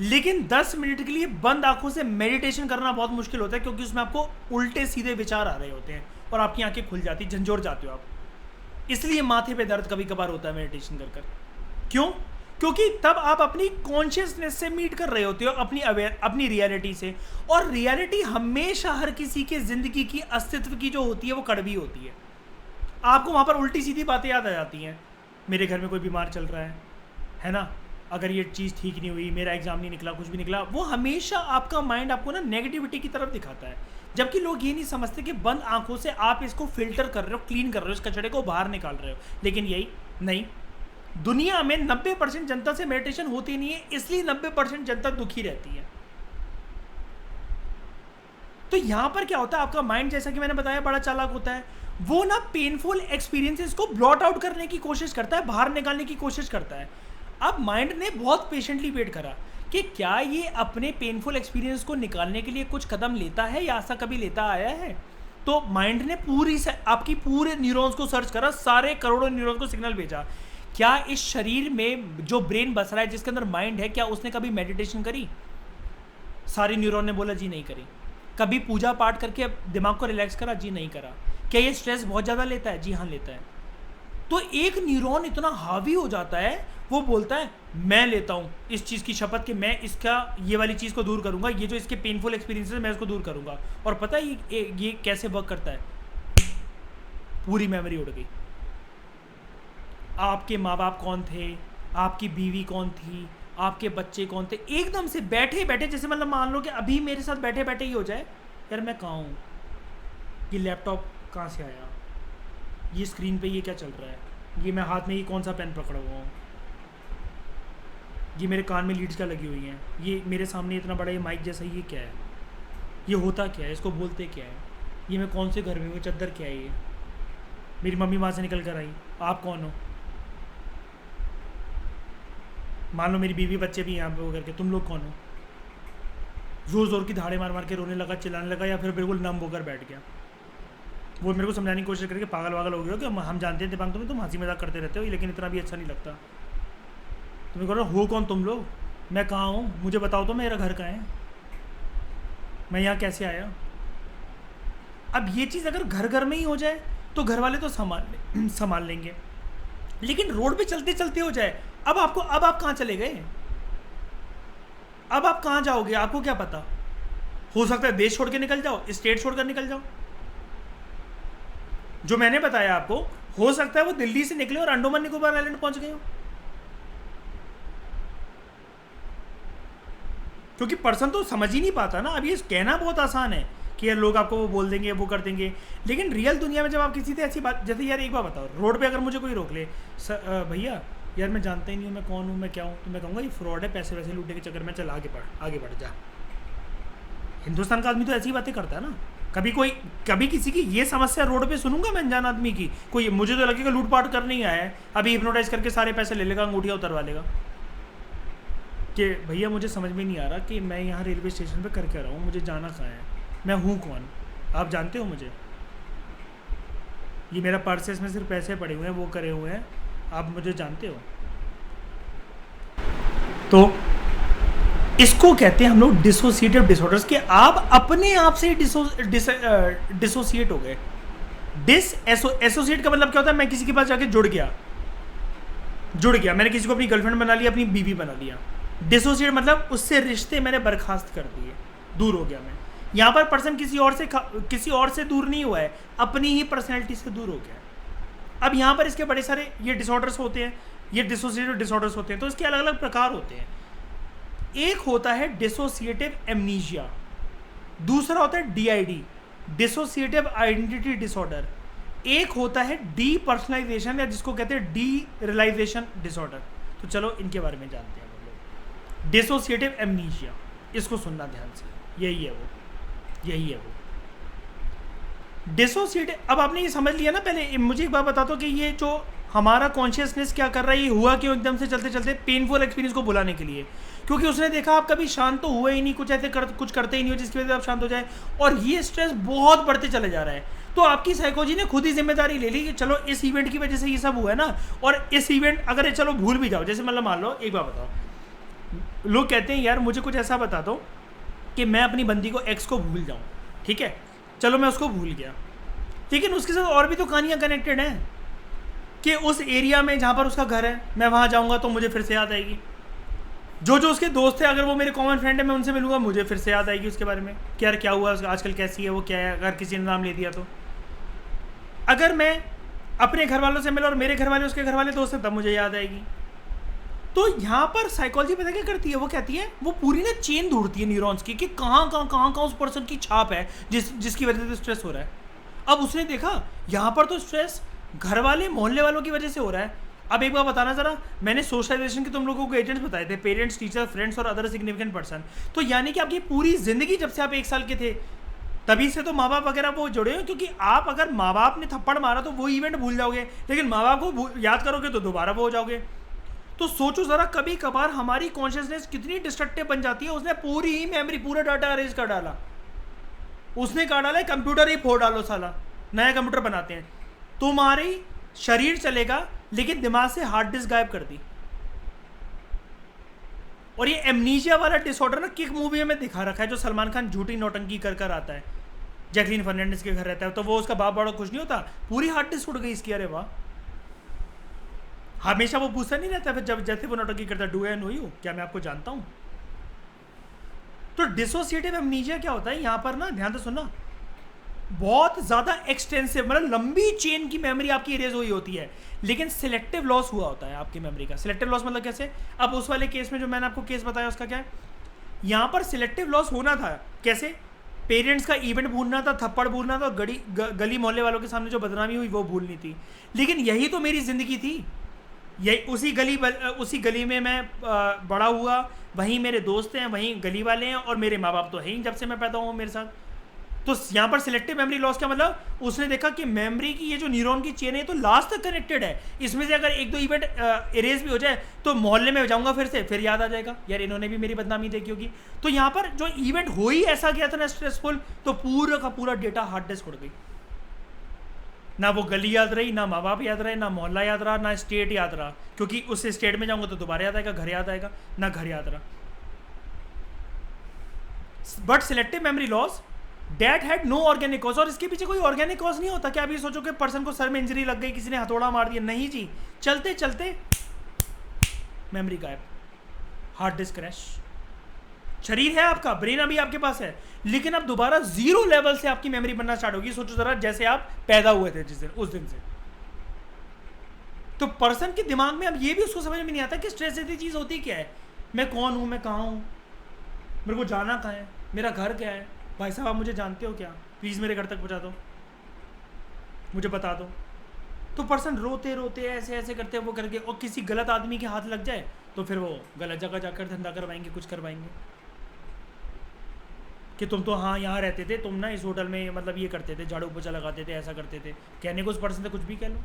लेकिन 10 मिनट के लिए बंद आंखों से मेडिटेशन करना बहुत मुश्किल होता है, क्योंकि उसमें आपको उल्टे सीधे विचार आ रहे होते हैं और आपकी आंखें खुल जाती, झंझोर जाते हो आप। इसलिए माथे पे दर्द कभी कभार होता है मेडिटेशन कर कर। क्यों? क्योंकि तब आप अपनी कॉन्शियसनेस से मीट कर रहे होते हो, अपनी रियलिटी से। और रियलिटी हमेशा हर किसी के जिंदगी की अस्तित्व की जो होती है वो कड़वी होती है। आपको वहाँ पर उल्टी सीधी बातें याद आ जाती हैं, मेरे घर में कोई बीमार चल रहा है ना, अगर ये चीज़ ठीक नहीं हुई, मेरा एग्जाम नहीं निकला, कुछ भी निकला, वो हमेशा आपका माइंड आपको ना नेगेटिविटी की तरफ दिखाता है। जबकि लोग ये नहीं समझते कि बंद आंखों से आप इसको फिल्टर कर रहे हो, क्लीन कर रहे हो, इस कचरे को बाहर निकाल रहे हो। लेकिन यही नहीं, दुनिया में 90% जनता से मेडिटेशन होती नहीं है, इसलिए 90% जनता दुखी रहती है। तो यहां पर क्या होता है, आपका माइंड, जैसा कि मैंने बताया, बड़ा चालाक होता है। वो ना पेनफुल एक्सपीरियंसेस को ब्लॉट आउट करने की कोशिश करता है, बाहर निकालने की कोशिश करता है। अब माइंड ने बहुत पेशेंटली वेट करा कि क्या ये अपने पेनफुल एक्सपीरियंस को निकालने के लिए कुछ कदम लेता है या ऐसा कभी लेता आया है। तो माइंड ने आपकी पूरे न्यूरॉन्स को सर्च करा, सारे करोड़ों न्यूरॉन्स को सिग्नल भेजा, क्या इस शरीर में जो ब्रेन बस रहा है, जिसके अंदर माइंड है, क्या उसने कभी मेडिटेशन करी? सारे न्यूरॉन ने बोला जी नहीं करी। कभी पूजा पाठ करके दिमाग को रिलैक्स करा? जी नहीं करा। क्या ये स्ट्रेस बहुत ज़्यादा लेता है? जी हाँ लेता है। तो एक न्यूरॉन इतना हावी हो जाता है, वो बोलता है मैं लेता हूँ इस चीज़ की शपथ कि मैं इसका ये वाली चीज़ को दूर करूँगा, ये जो इसके पेनफुल एक्सपीरियंसेस मैं इसको दूर करूँगा। और पता है ये कैसे वर्क करता है? पूरी मेमोरी उड़ गई। आपके माँ बाप कौन थे, आपकी बीवी कौन थी, आपके बच्चे कौन थे, एकदम से बैठे बैठे, जैसे मतलब मान लो कि अभी मेरे साथ बैठे बैठे ही हो जाए, यार मैं कहाँ हूँ, ये लैपटॉप कहाँ से आया, ये स्क्रीन पे ये क्या चल रहा है, ये मैं हाथ में ये कौन सा पेन पकड़ा हुआ हूँ, ये मेरे कान में लीड्स क्या लगी हुई हैं, ये मेरे सामने इतना बड़ा ये माइक जैसा ये क्या है, ये होता क्या है, इसको बोलते क्या है, ये मैं कौन से घर में हूँ, चद्दर क्या है, ये मेरी मम्मी वहाँ से निकल कर आई, आप कौन हो, मान लो मेरी बीवी बच्चे भी यहाँ पे वो करके, तुम लोग कौन हो। जोर जोर की धाड़े मार मार के रोने लगा, चिल्लाने लगा, या फिर बिल्कुल नम होकर बैठ गया। वो मेरे को समझाने की कोशिश करके पागल वागल हो गया कि हम जानते हैं दिमाग तुम्हें, तुम हंसी मजाक करते रहते हो, लेकिन इतना भी अच्छा नहीं लगता। तुम्हें कह रहा हो कौन तुम लोग, मैं कहाँ हूँ, मुझे बताओ तो मेरा घर कहाँ है, मैं यहाँ कैसे आया। अब ये चीज़ अगर घर घर में ही हो जाए तो घर वाले तो संभाल लेंगे, लेकिन रोड पे चलते चलते हो जाए, अब आप कहाँ चले गए, अब आप कहाँ जाओगे, आपको क्या पता। हो सकता है देश छोड़ के निकल जाओ, स्टेट छोड़कर निकल जाओ। जो मैंने बताया आपको, हो सकता है वो दिल्ली से निकले और अंडमान निकोबार आइलैंड पहुंच गए हो, क्योंकि पर्सन तो समझ ही नहीं पाता ना। अब ये कहना बहुत आसान है कि यार लोग आपको वो बोल देंगे, वो कर देंगे, लेकिन रियल दुनिया में जब आप किसी से ऐसी बात, जैसे यार एक बार बताओ, रोड पे अगर मुझे कोई रोक ले, भैया यार मैं जानता ही नहीं हूँ मैं कौन हूँ, मैं क्या हूँ, तो मैं कहूँगा ये फ्रॉड है, पैसे वैसे लूटने के चक्कर में, चल आगे बढ़ जा। हिंदुस्तान का आदमी तो ऐसी बातें करता है ना। कभी किसी की ये समस्या रोड पे सुनूंगा मैं अनजान आदमी की, कोई मुझे तो लगेगा लूटपाट करने ही आया है, अभी हिप्नोटाइज करके सारे पैसे ले लेगा, अंगूठियाँ उतरवा लेगा। कि भैया मुझे समझ में नहीं आ रहा कि मैं यहाँ रेलवे स्टेशन पे कर क्या रहा हूँ, मुझे जाना कहाँ है, मैं हूँ कौन, आप जानते हो मुझे, ये मेरा पर्स है, इसमें सिर्फ पैसे पड़े हुए हैं, वो करे हुए हैं, आप मुझे जानते हो। तो इसको कहते हैं हम लोग डिसोसिएटिव डिसऑर्डर्स, के आप अपने आप से डिसोसिएट हो गए। एसोसिएट का मतलब क्या होता है, मैं किसी के पास जाके जुड़ गया, मैंने किसी को अपनी गर्लफ्रेंड बना लिया, अपनी बीवी बना लिया। डिसोसिएट मतलब उससे रिश्ते मैंने बर्खास्त कर दिए, दूर हो गया मैं। यहाँ पर पर्सन किसी और से दूर नहीं हुआ है, अपनी ही पर्सनैलिटी से दूर हो गया है। अब यहाँ पर इसके बड़े सारे ये डिसऑर्डर्स होते हैं, ये डिसोसिएटिव डिसऑर्डर्स होते हैं, तो इसके अलग अलग प्रकार होते हैं। एक होता है डिसोसिएटिव एमनीशिया, दूसरा होता है DID, डिसोसिएटिव आइडेंटिटी डिसऑर्डर, एक होता है डीपर्सनलाइजेशन या जिसको कहते हैं डी रियलाइजेशन डिसऑर्डर। तो चलो इनके बारे में जानते हैं हम लोग। डिसोसिएटिव एमनीशिया, इसको सुनना ध्यान से, यही है वो। डिसोसिएटिव, अब आपने ये समझ लिया ना। पहले मुझे एक बात बता दो कि ये जो हमारा कॉन्शियसनेस क्या कर रहा है, ये हुआ क्यों एकदम से चलते चलते पेनफुल एक्सपीरियंस को बुलाने के लिए, क्योंकि उसने देखा आप कभी शांत तो हुए ही नहीं, कुछ ऐसे कुछ करते ही नहीं हो जिसकी वजह से आप शांत हो जाए, और ये स्ट्रेस बहुत बढ़ते चले जा रहा है। तो आपकी साइकोलॉजी ने खुद ही जिम्मेदारी ले ली कि चलो इस इवेंट की वजह से ये सब हुआ है ना, और इस इवेंट अगर चलो भूल भी जाओ, जैसे मतलब मान लो, एक बार बताओ, लोग कहते हैं यार मुझे कुछ ऐसा बता दो कि मैं अपनी बंदी को एक्स को भूल जाऊँ, ठीक है, चलो मैं उसको भूल गया, लेकिन उसके साथ और भी तो कहानियाँ कनेक्टेड हैं कि उस एरिया में जहाँ पर उसका घर है, मैं वहाँ जाऊँगा तो मुझे फिर से याद आएगी। जो उसके दोस्त थे, अगर वो मेरे कॉमन फ्रेंड है, मैं उनसे मिलूंगा, मुझे फिर से याद आएगी उसके बारे में कि यार क्या हुआ उसका, आजकल कैसी है वो, क्या है, अगर किसी ने नाम ले दिया तो। अगर मैं अपने घर वालों से मिला और मेरे घर वाले उसके घर वाले दोस्त हैं, तब मुझे याद आएगी। तो यहाँ पर साइकोलॉजी पता क्या करती है, वो कहती है, वो पूरी ना चेन ढूंढती है न्यूरॉन्स की कि कहाँ उस पर्सन की छाप है जिसकी वजह से स्ट्रेस हो रहा है। अब उसने देखा यहाँ पर तो स्ट्रेस घर वाले मोहल्ले वालों की वजह से हो रहा है। अब एक बार बताना जरा, मैंने सोशलाइजेशन के तुम लोगों को एजेंट्स बताए थे, पेरेंट्स, टीचर, फ्रेंड्स और अदर सिग्निफिकेंट पर्सन। तो यानी कि आपकी पूरी जिंदगी जब से आप 1 साल के थे तभी से तो माँ बाप वगैरह वो जुड़े हो, क्योंकि आप अगर माँ बाप ने थप्पड़ मारा तो वो इवेंट भूल जाओगे, लेकिन माँ बाप को याद करोगे तो दोबारा वो हो जाओगे। तो सोचो जरा, कभी कभार हमारी कॉन्शियसनेस कितनी डिस्ट्रक्टिव बन जाती है। उसने पूरी ही मेमोरी, पूरा डाटा अरेंज कर डाला, उसने कहा डाला कंप्यूटर ही फोड़ डालो साला, नया कंप्यूटर बनाते हैं। तुम्हारी शरीर चलेगा लेकिन दिमाग से हार्ड डिस्क गायब कर दी। और ये एमनीशिया वाला डिसऑर्डर ना किक मूवी में दिखा रखा है, जो सलमान खान झूठी नौटंकी कर आता है, जैकलीन फर्नांडिस के घर रहता है, तो वो उसका बाप बड़ा खुश नहीं होता, पूरी हार्ड डिस्क उड़ गई इसकी। अरे वाह, हमेशा वो पूछता नहीं रहता फिर जब जैसे वो नौटंकी करता, डू आई नो यू, क्या मैं आपको जानता हूं। तो डिसोसिएटिव एमनीशिया क्या होता है, यहां पर ना ध्यान से सुनना, बहुत ज़्यादा एक्सटेंसिव, मतलब लंबी चेन की मेमोरी आपकी इरेज हुई होती है, लेकिन सिलेक्टिव लॉस हुआ होता है आपकी मेमोरी का। सिलेक्टिव लॉस मतलब कैसे, अब उस वाले केस में जो मैंने आपको केस बताया उसका क्या है, यहाँ पर सिलेक्टिव लॉस होना था कैसे, पेरेंट्स का इवेंट भूलना था, थप्पड़ भूलना था, और गली मोहल्ले वालों के सामने जो बदनामी हुई वो भूलनी थी। लेकिन यही तो मेरी ज़िंदगी थी, यही उसी गली में मैं बड़ा हुआ, वहीं मेरे दोस्त हैं, वहीं गली वाले हैं, और मेरे माँ बाप तो हैं ही जब से मैं पैदा हुआ मेरे साथ। तो यहाँ पर सिलेक्टिव मेमोरी लॉस का मतलब, उसने देखा कि मेमोरी की ये जो न्यूरॉन की चेन है तो लास्ट तक कनेक्टेड है, इसमें से अगर 1-2 इवेंट इरेज भी हो जाए तो मोहल्ले में जाऊंगा फिर याद आ जाएगा, यार इन्होंने भी मेरी बदनामी देखी होगी। तो यहाँ पर जो इवेंट हो ही ऐसा गया था ना स्ट्रेसफुल, तो पूरा का पूरा डेटा हार्ड डिस्क उड़ गई। ना वो गली याद रही, ना माँ बाप याद रहे, ना मोहल्ला याद रहा, ना स्टेट याद रहा, क्योंकि उस स्टेट में जाऊंगा तो दोबारा याद आएगा, घर याद आएगा, ना घर याद रहा। But selective memory loss that had no organic cause, और इसके पीछे कोई ऑर्गेनिक कॉज नहीं होता कि आप ये सोचो कि पर्सन को सर में इंजरी लग गई, किसी ने हथौड़ा मार दिया, नहीं जी, चलते चलते मेमोरी गायब, हार्ड डिस्क क्रैश। शरीर है आपका, ब्रेन अभी आपके पास है, लेकिन अब दोबारा 0 लेवल से आपकी मेमोरी बनना स्टार्ट होगी। सोचो जरा, जैसे आप पैदा हुए थे जिस दिन, उस दिन से। तो पर्सन के दिमाग में अब ये भी उसको समझ में नहीं आता कि स्ट्रेस जैसी चीज होती क्या है, मैं कौन हूं, मैं कहाँ हूं, मेरे को जाना कहाँ है, मेरा घर क्या है, भाई साहब आप मुझे जानते हो क्या, प्लीज़ मेरे घर तक पहुँचा दो, मुझे बता दो। तो पर्सन रोते रोते ऐसे ऐसे करते वो करके, और किसी गलत आदमी के हाथ लग जाए तो फिर वो गलत जगह जाकर धंधा करवाएंगे, कुछ करवाएंगे कि तुम तो हाँ यहाँ रहते थे, तुम ना इस होटल में मतलब ये करते थे, झाड़ू पोछा लगाते थे, ऐसा करते थे, कहने को उस पर्सन से कुछ भी कह लो।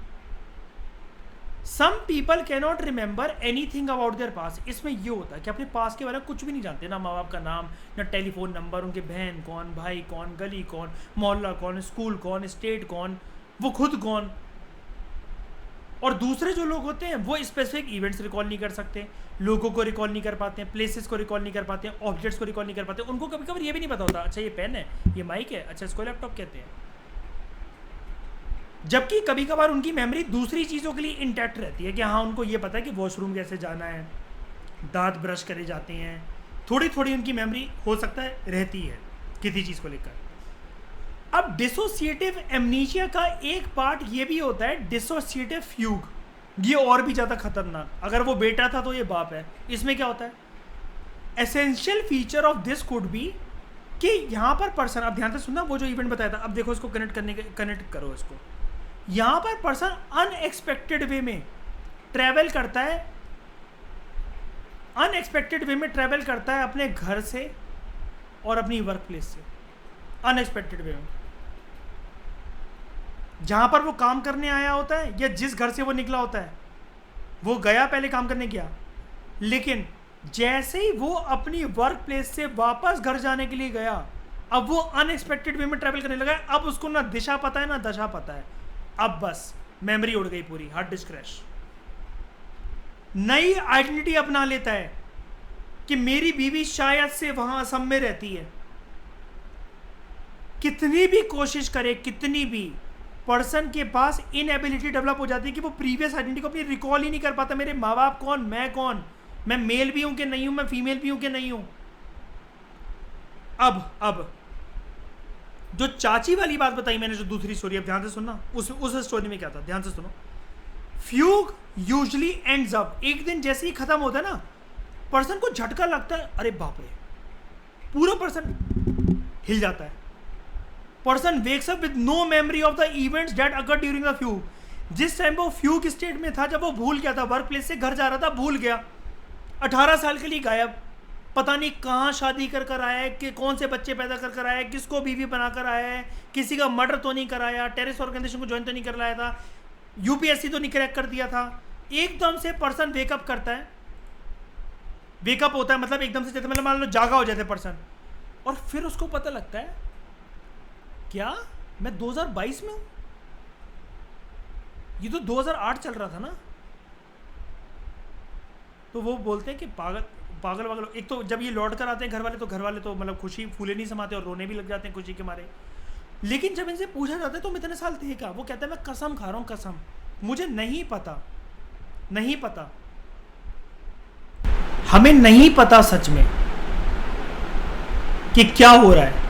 Some people cannot remember anything about their past. इसमें ये होता है कि अपने पास के बारे में कुछ भी नहीं जानते, ना माँ बाप का नाम, ना टेलीफोन नंबर, उनके बहन कौन, भाई कौन, गली कौन, मोहल्ला कौन, स्कूल कौन, स्टेट कौन, वो खुद कौन। और दूसरे जो लोग होते हैं वो स्पेसिफिक इवेंट्स रिकॉल नहीं कर सकते, लोगों को रिकॉल नहीं कर पाते हैं, प्लेसेस को रिकॉल नहीं कर पाते हैं, ऑब्जेक्ट्स को रिकॉल नहीं कर पाते। उनको कभी कभी ये भी नहीं पता होता, अच्छा ये पेन है, ये माइक है, अच्छा इसको लैपटॉप कहते हैं। जबकि कभी कभार उनकी मेमोरी दूसरी चीज़ों के लिए इंटैक्ट रहती है कि हाँ उनको ये पता है कि वॉशरूम कैसे जाना है, दांत ब्रश करे जाते हैं, थोड़ी थोड़ी उनकी मेमोरी हो सकता है रहती है, किसी चीज़ को लेकर। अब डिसोसिएटिव एमनीशिया का एक पार्ट ये भी होता है डिसोसिएटिव फ्यूग, ये और भी ज़्यादा खतरनाक। अगर वो बेटा था तो ये बाप है। इसमें क्या होता है, essential feature of this could be कि यहाँ पर पर्सन, अब ध्यान से सुनना वो जो इवेंट बताया था, अब देखो इसको कनेक्ट करो इसको। यहाँ पर पर्सन अनएक्सपेक्टेड वे में ट्रैवल करता है, अनएक्सपेक्टेड वे में ट्रैवल करता है अपने घर से और अपनी वर्क प्लेस से, अनएक्सपेक्टेड वे में। जहां पर वो काम करने आया होता है या जिस घर से वो निकला होता है, वो गया पहले काम करने गया, लेकिन जैसे ही वो अपनी वर्क प्लेस से वापस घर जाने के लिए गया, अब वो अनएक्सपेक्टेड वे में ट्रैवल करने लगा है। अब उसको ना दिशा पता है ना दशा पता है। अब बस मेमोरी उड़ गई पूरी, हार्ड डिस्क क्रैश। नई आइडेंटिटी अपना लेता है कि मेरी बीवी शायद से वहां असम में रहती है। कितनी भी कोशिश करे, कितनी भी, पर्सन के पास इनएबिलिटी डेवलप हो जाती है कि वो प्रीवियस आइडेंटिटी को अपनी रिकॉल ही नहीं कर पाता। मेरे माँ बाप कौन, मैं कौन, मैं मेल भी हूं कि नहीं हूं, मैं फीमेल भी हूं कि नहीं हूं। अब जो चाची वाली बात बताई मैंने, जो दूसरी स्टोरी, अब ध्यान से सुनना, उस स्टोरी में क्या था, ध्यान से सुनो। फ्यूग यूजली एंड्स अप, एक दिन जैसे ही खत्म होता है ना, पर्सन को झटका लगता है, अरे बाप रे, पूरा पर्सन हिल जाता है। Person wakes up with no memory of the events that occurred during the fugue. जिस टाइम वो फ्यूग स्टेट में था, जब वो भूल गया था, वर्क प्लेस से घर जा रहा था, भूल गया, 18 साल के लिए गायब, पता नहीं कहाँ शादी कर आया है, कि कौन से बच्चे पैदा कर आया है, किसको बीवी बनाकर आया है, किसी का मर्डर तो नहीं कराया, टेररिस्ट ऑर्गेनाइजेशन को ज्वाइन तो नहीं कर लाया था, यूपीएससी तो नहीं क्रैक कर दिया था। एकदम से पर्सन वेकअप करता है, वेकअप होता है मतलब एकदम से, जैसे मतलब मान लो जागा हो जाता है पर्सन, और फिर उसको पता लगता है क्या मैं 2022 में हूं, ये तो 2008 चल रहा था ना। तो वो बोलते हैं कि पागल। एक तो जब ये लौट कर आते हैं घर वाले, तो घर वाले तो मतलब खुशी फूले नहीं समाते और रोने भी लग जाते हैं खुशी के मारे। लेकिन जब इनसे पूछा जाता है तुम इतने साल थे क्या, वो कहता है मैं कसम खा रहा हूं, कसम, मुझे नहीं पता, नहीं पता, हमें नहीं पता सच में कि क्या हो रहा है,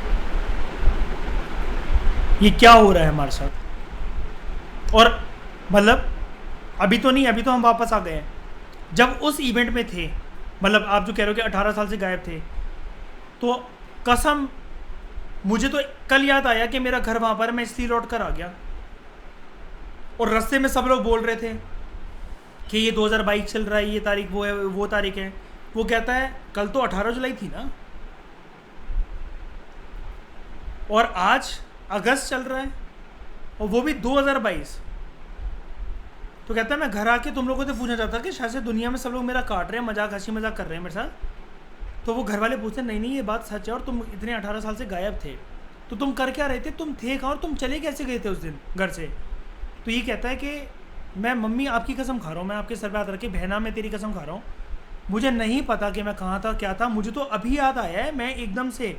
ये क्या हो रहा है हमारे साथ। और मतलब अभी तो नहीं, अभी तो हम वापस आ गए हैं। जब उस इवेंट में थे, मतलब आप जो कह रहे हो कि 18 साल से गायब थे, तो कसम मुझे तो कल याद आया कि मेरा घर वहाँ पर, मैं इसलिए लौट कर आ गया। और रास्ते में सब लोग बोल रहे थे कि ये 2022 चल रहा है, ये तारीख वो है, वो तारीख है। वो कहता है कल तो 18 जुलाई थी ना, और आज अगस्त चल रहा है, और वो भी 2022। तो कहता है मैं घर आके तुम लोगों से पूछना चाहता कि शायद से दुनिया में सब लोग मेरा काट रहे हैं, मजाक, हंसी मजाक कर रहे हैं मेरे साथ। तो वो घर वाले पूछते नहीं ये बात सच है, और तुम इतने 18 साल से गायब थे, तो तुम कर क्या रहे थे, तुम थे कहाँ, और तुम चले कैसे गए थे उस दिन घर से। तो ये कहता है कि मैं मम्मी आपकी कसम खा रहा हूँ, मैं आपके सर पे हाथ रख के, बहना मैं तेरी कसम खा रहा हूँ, मुझे नहीं पता कि मैं कहाँ था, क्या था। मुझे तो अभी याद आया है, मैं एकदम से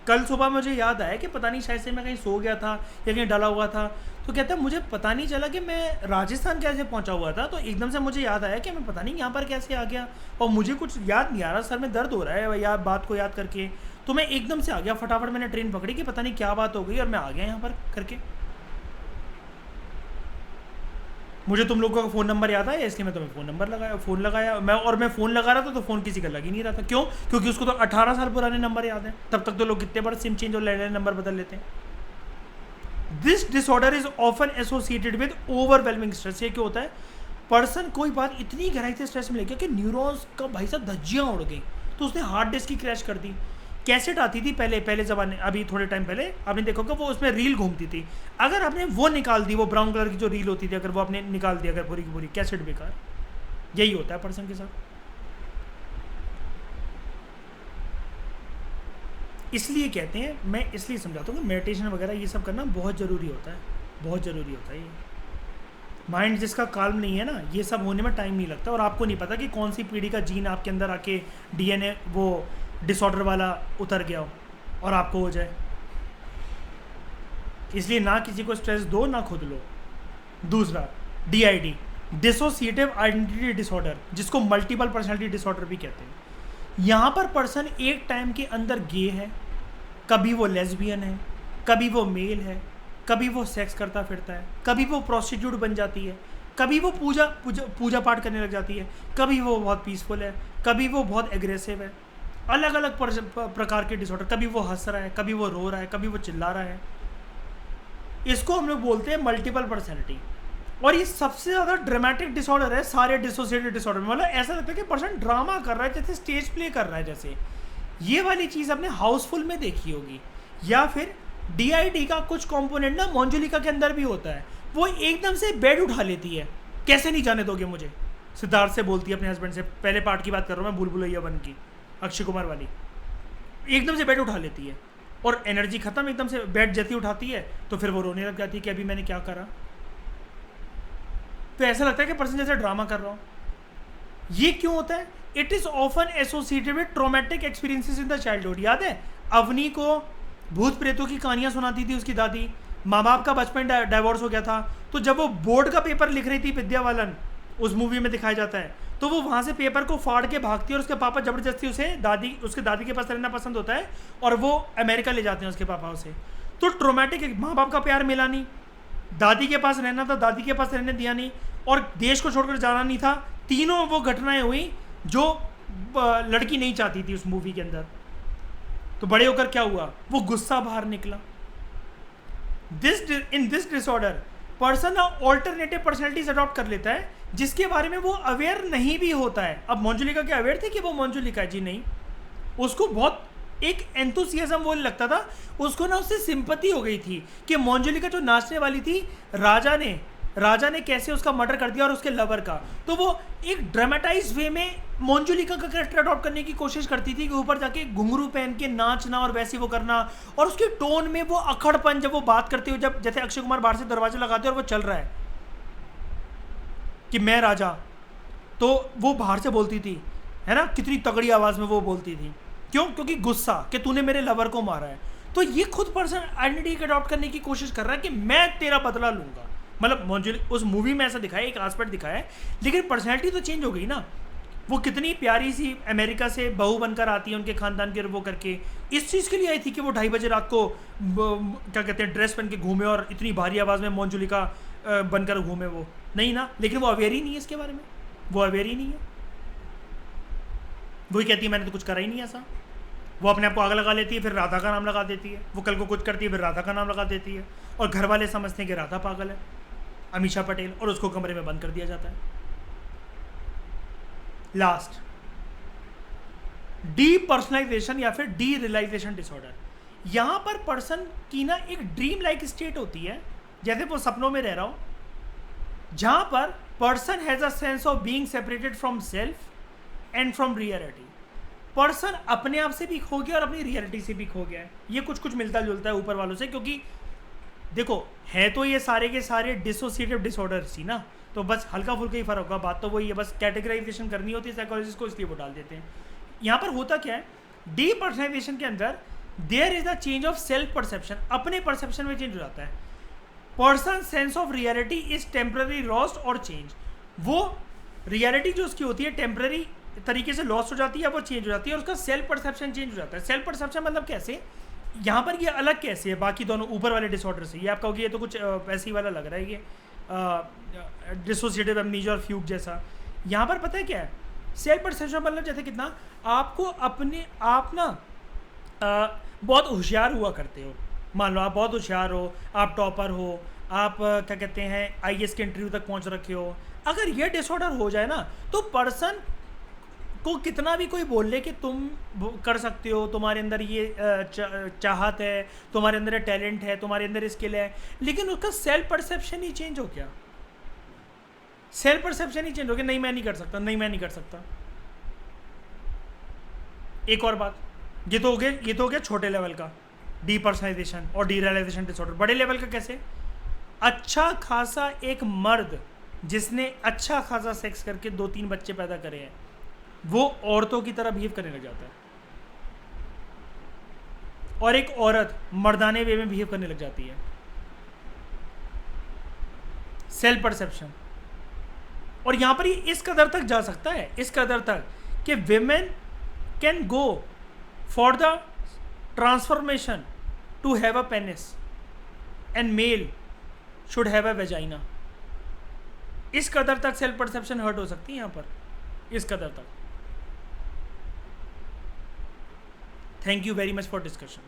कल सुबह मुझे याद आया कि पता नहीं शायद से मैं कहीं सो गया था या कहीं डला हुआ था। तो कहता है मुझे पता नहीं चला कि मैं राजस्थान कैसे पहुंचा हुआ था, तो एकदम से मुझे याद आया कि मैं पता नहीं यहाँ पर कैसे आ गया, और मुझे कुछ याद नहीं आ रहा, सर में दर्द हो रहा है यार बात को याद करके। तो मैं एकदम से आ गया, फटाफट मैंने ट्रेन पकड़ी कि पता नहीं क्या बात हो गई, और मैं आ गया यहाँ पर करके। मुझे तुम लोगों का फ़ोन नंबर याद आया, इसलिए मैं तुम्हें फ़ोन लगाया मैं फ़ोन लगा रहा था, तो फ़ोन किसी का लग ही नहीं रहा था। क्यों? क्योंकि उसको तो 18 साल पुराने नंबर याद है। तब तक तो लोग कितने बार सिम चेंज और लैंडलाइन नंबर बदल लेते हैं। This disorder is often associated with overwhelming stress. ये क्या होता है, पर्सन कोई बात इतनी गहराई से स्ट्रेस में लेके कि न्यूरॉन्स का भाई साहब धज्जियाँ उड़ गई, तो उसने हार्ड डिस्क की क्रैश कर दी। कैसेट आती थी पहले ज़माने, अभी थोड़े टाइम पहले आपने देखा होगा वो उसमें रील घूमती थी, अगर आपने वो निकाल दी, वो ब्राउन कलर की जो रील होती थी, अगर वो आपने निकाल दी, अगर पूरी की पूरी कैसेट बेकार। यही होता है पर्सन के साथ। इसलिए कहते हैं, मैं इसलिए समझाता हूँ कि मेडिटेशन वगैरह ये सब करना बहुत ज़रूरी होता है, बहुत ज़रूरी होता है। ये माइंड जिसका काल्म नहीं है ना, ये सब होने में टाइम नहीं लगता, और आपको नहीं पता कि कौन सी पीढ़ी का जीन आपके अंदर आके डीएनए वो डिसऑर्डर वाला उतर गया हो और आपको हो जाए। इसलिए ना किसी को स्ट्रेस दो, ना खुद लो। दूसरा DID, डिसोसिएटिव आइडेंटिटी डिसऑर्डर, जिसको मल्टीपल पर्सनालिटी डिसऑर्डर भी कहते हैं। यहाँ पर पर्सन एक टाइम के अंदर गे है, कभी वो लेस्बियन है, कभी वो मेल है, कभी वो सेक्स करता फिरता है, कभी वो प्रोस्टिट्यूट बन जाती है, कभी वो पूजा पाठ करने लग जाती है, कभी वो बहुत पीसफुल है, कभी वो बहुत एग्रेसिव है। अलग अलग प्रकार के डिसऑर्डर, कभी वो हंस रहा है, कभी वो रो रहा है, कभी वो चिल्ला रहा है। इसको हम लोग बोलते हैं मल्टीपल पर्सनैलिटी। और ये सबसे ज़्यादा ड्रामेटिक डिसऑर्डर है सारे डिसोसिएटेड डिसऑर्डर में। मतलब ऐसा लगता है कि पर्सन ड्रामा कर रहा है, जैसे स्टेज प्ले कर रहा है। जैसे ये वाली चीज़ आपने हाउसफुल में देखी होगी, या फिर DID का कुछ कंपोनेंट ना मंजुलिका के अंदर भी होता है। वो एकदम से बेड उठा लेती है, कैसे नहीं जाने दोगे मुझे, सिद्धार्थ से बोलती है अपने हस्बैंड से। पहले पार्ट की बात कर रहा हूँ मैं, भूल भुलैया 1 की, अक्षय कुमार वाली। एकदम से बेड उठा लेती है और एनर्जी खत्म, एकदम से बेड जैसी उठाती है तो फिर वो रोने लग जाती है कि अभी मैंने क्या करा। तो ऐसा लगता है कि पर्सन जैसे ड्रामा कर रहा हूँ। ये क्यों होता है? It is often associated with traumatic experiences in the childhood. याद है अवनी को भूत प्रेतों की कहानियां सुनाती थी उसकी दादी, माँ बाप का बचपन डाइवोर्स हो गया था, तो जब वो बोर्ड का पेपर लिख रही थी विद्यावालन, उस मूवी में दिखाया जाता है, तो वो वहाँ से पेपर को फाड़ के भागती है और उसके पापा ज़बरदस्ती उसे उसके दादी के पास रहना पसंद होता है और वो अमेरिका ले जाते हैं उसके पापा उसे। तो ट्रोमेटिक, माँ बाप का प्यार मिला नहीं, दादी के पास रहना था, दादी के पास रहने दिया नहीं, और देश को छोड़कर जाना नहीं था। तीनों वो घटनाएं हुई जो लड़की नहीं चाहती थी उस मूवी के अंदर। तो बड़े होकर क्या हुआ? वो गुस्सा बाहर निकला। In this disorder person alternative personalities adopt कर लेता है जिसके बारे में वो अवेयर नहीं भी होता है। अब मंजुलिका क्या अवेयर थी कि वो मंजुलिका है? जी नहीं। उसको बहुत एक एंथुसियाज्म वो लगता था, उसको ना उससे सिंपैथी हो गई थी कि मंजुलिका जो नाचने वाली थी, राजा ने कैसे उसका मर्डर कर दिया और उसके लवर का। तो वो एक ड्रामेटाइज वे में मंजुलिका का कैरेक्टर अडॉप्ट करने की कोशिश करती थी कि ऊपर जाके घुंघरू पहन के नाचना और वैसे वो करना, और उसके टोन में वो अखड़पन, जब वो बात करते हुए, जब जैसे अक्षय कुमार बाहर से दरवाजा लगाते और वो चल रहा है कि मैं राजा, तो वो बाहर से बोलती थी, है ना, कितनी तगड़ी आवाज में वो बोलती थी। क्यों? क्योंकि गुस्सा कि तूने मेरे लवर को मारा है। तो ये खुद पर्सन आइडेंटिटी अडॉप्ट करने की कोशिश कर रहा है कि मैं तेरा बदला लूंगा। मतलब मंजुलिका उस मूवी में ऐसा दिखाया, एक एस्पेक्ट दिखाया है, लेकिन पर्सनैलिटी तो चेंज हो गई ना। वो कितनी प्यारी सी अमेरिका से बहू बनकर आती है उनके खानदान के वो करके, इस चीज़ के लिए आई थी कि वो 2:30 बजे रात को क्या कहते हैं ड्रेस पहन के घूमे और इतनी भारी आवाज़ में मंजुलिका बनकर घूमे। वो नहीं ना, लेकिन वो अवेयर ही नहीं है इसके बारे में, वो अवेयर ही नहीं है। वही कहती है मैंने तो कुछ करा ही नहीं ऐसा। वो अपने आप को आग लगा लेती है, फिर राधा का नाम लगा देती है। वो कल को कुछ करती है, फिर राधा का नाम लगा देती है, और घर वाले समझते हैं कि राधा पागल है, अमीषा पटेल, और उसको कमरे में बंद कर दिया जाता है। लास्ट, डीपर्सनलाइजेशन या फिर डी रियलाइजेशन डिसऑर्डर। यहां पर पर्सन की ना एक ड्रीम लाइक स्टेट होती है, जैसे वो सपनों में रह रहा हो, जहां पर person has a sense of being separated from self and from reality. Person अपने आप से भी खो गया और अपनी रियलिटी से भी खो गया है। ये कुछ कुछ मिलता जुलता है ऊपर वालों से, क्योंकि देखो है तो ये सारे के सारे डिसोसिएटिव डिसऑर्डर्स ही ना, तो बस हल्का फुल्का ही फर्क होगा। बात तो वही है, बस कैटेगराइजेशन करनी होती है साइकोलॉजिस्ट को, इसलिए वो डाल देते हैं। यहाँ पर होता क्या है, डीपर्सनलाइजेशन के अंदर there is the change of self perception, अपने परसेप्शन में चेंज हो जाता है। Person sense of reality is temporary lost और चेंज। वो रियलिटी जो उसकी होती है टेम्पररी तरीके से लॉस्ट हो जाती है, वो चेंज हो जाती है, और उसका सेल्फ परसेप्शन चेंज हो जाता है। सेल्फ परसेप्शन मतलब कैसे, यहाँ पर ये अलग कैसे है बाकी दोनों ऊपर वाले डिसऑर्डर से। ये आप कहोगे ये तो कुछ वैसे ही वाला लग रहा है, ये डिसोसिएटिव एमनीजिया और फ्यूग जैसा। यहाँ पर पता है क्या है, सेल्फ परसेप्शन मतलब जैसे कितना आपको अपने आप ना बहुत होशियार हुआ करते हो। मान लो आप बहुत होशियार हो, आप टॉपर हो, आप क्या कहते हैं IAS के इंटरव्यू तक पहुँच रखे हो। अगर ये डिसऑर्डर हो जाए ना, तो पर्सन को कितना भी कोई बोल ले कि तुम कर सकते हो, तुम्हारे अंदर ये चाहत है, तुम्हारे अंदर टैलेंट है, तुम्हारे अंदर स्किल है, लेकिन उसका सेल्फ परसेप्शन ही चेंज हो गया। सेल्फ परसेप्शन ही चेंज हो गया, नहीं मैं नहीं कर सकता, नहीं मैं नहीं कर सकता। एक और बात, ये तो हो गया छोटे लेवल का डीपर्सनलाइजेशन और डीरियलाइजेशन डिसऑर्डर। बड़े लेवल का कैसे, अच्छा खासा एक मर्द जिसने अच्छा खासा सेक्स करके 2-3 बच्चे पैदा करे हैं, वो औरतों की तरह बिहेव करने लग जाता है, और एक औरत मर्दाने वे में बिहेव करने लग जाती है। Self perception. और यहां पर ये इस कदर तक जा सकता है, इस कदर तक कि women can go for the transformation to have a penis and male should have a vagina. इस कदर तक सेल्फ परसेप्शन हर्ट हो सकती है यहाँ पर, इस कदर तक। Thank you very much for discussion.